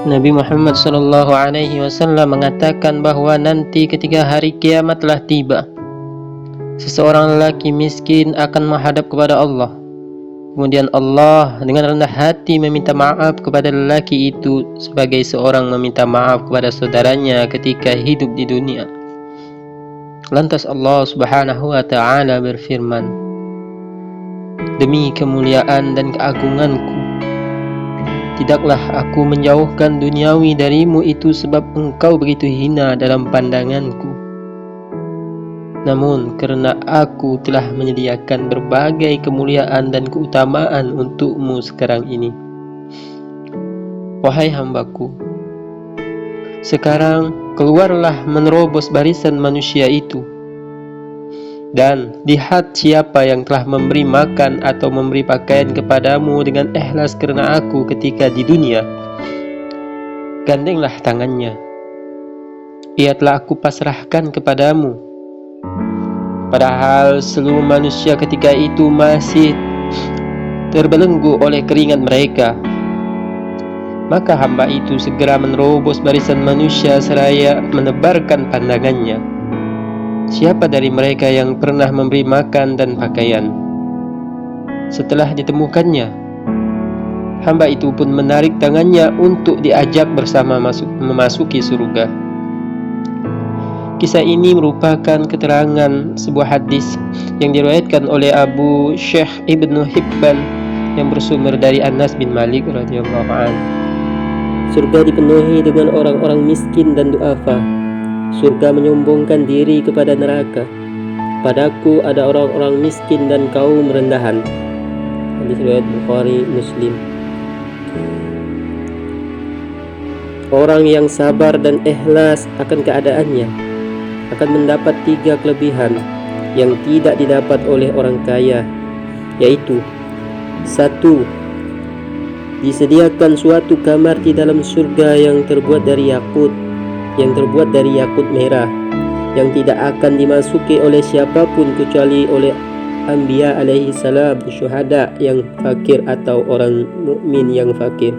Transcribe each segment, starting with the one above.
Nabi Muhammad SAW mengatakan bahwa nanti ketika hari kiamat telah tiba, seseorang lelaki miskin akan menghadap kepada Allah. Kemudian Allah dengan rendah hati meminta maaf kepada lelaki itu sebagai seorang meminta maaf kepada saudaranya ketika hidup di dunia. Lantas Allah Subhanahu wa Ta'ala berfirman, "Demi kemuliaan dan keagunganku, tidaklah aku menjauhkan duniawi darimu itu sebab engkau begitu hina dalam pandanganku. Namun karena aku telah menyediakan berbagai kemuliaan dan keutamaan untukmu sekarang ini. Wahai hambaku, sekarang keluarlah menerobos barisan manusia itu. Dan lihat siapa yang telah memberi makan atau memberi pakaian kepadamu dengan ikhlas karena aku ketika di dunia. Gandenglah tangannya. Ia telah aku pasrahkan kepadamu. Padahal seluruh manusia ketika itu masih terbelenggu oleh keringat mereka. Maka hamba itu segera menerobos barisan manusia seraya menebarkan pandangannya. Siapa dari mereka yang pernah memberi makan dan pakaian? Setelah ditemukannya, hamba itu pun menarik tangannya untuk diajak bersama memasuki surga. Kisah ini merupakan keterangan sebuah hadis yang diriwayatkan oleh Abu Syekh Ibnu Hibban yang bersumber dari Anas bin Malik radhiyallahu anhu. Surga dipenuhi dengan orang-orang miskin dan duafa. Surga menyombongkan diri kepada neraka. Padaku ada orang-orang miskin dan kaum rendahan. Hadis riwayat Bukhari Muslim. Orang yang sabar dan ikhlas akan keadaannya akan mendapat 3 kelebihan yang tidak didapat oleh orang kaya, yaitu 1. Disediakan suatu kamar di dalam surga yang terbuat dari yakut merah, yang tidak akan dimasuki oleh siapapun kecuali oleh anbiya alaihi salam, syuhada yang fakir atau orang mukmin yang fakir.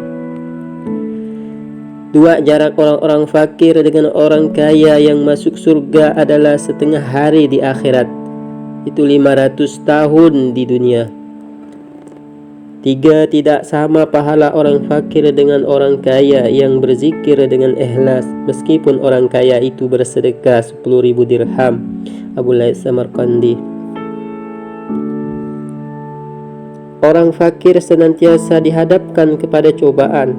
2. Jarak orang-orang fakir dengan orang kaya yang masuk surga adalah setengah hari di akhirat, itu 500 tahun di dunia. 3. Tidak sama pahala orang fakir dengan orang kaya yang berzikir dengan ikhlas meskipun orang kaya itu bersedekah 10.000 dirham. Abu Laits Samarqandi. Orang fakir senantiasa dihadapkan kepada cobaan,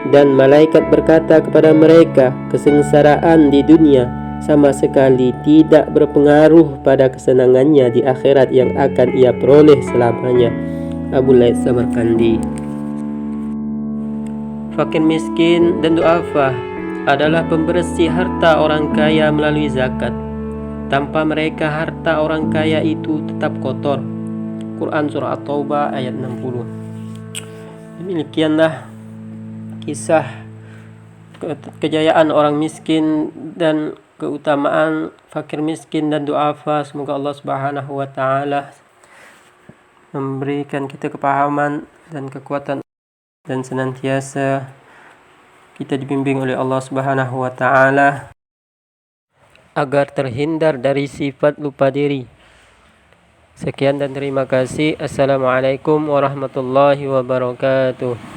dan malaikat berkata kepada mereka, kesengsaraan di dunia sama sekali tidak berpengaruh pada kesenangannya di akhirat yang akan ia peroleh selamanya. Abu Laits Samarqandi. Fakir miskin dan duafa adalah pembersih harta orang kaya melalui zakat. Tanpa mereka harta orang kaya itu tetap kotor. Quran Surah At-Taubah ayat 60. Demikianlah kisah kejayaan orang miskin dan keutamaan fakir miskin dan duafa. Semoga Allah Subhanahu wa Ta'ala memberikan kita kepahaman dan kekuatan, dan senantiasa kita dibimbing oleh Allah Subhanahu wa Ta'ala agar terhindar dari sifat lupa diri. Sekian dan terima kasih. Assalamualaikum warahmatullahi wabarakatuh.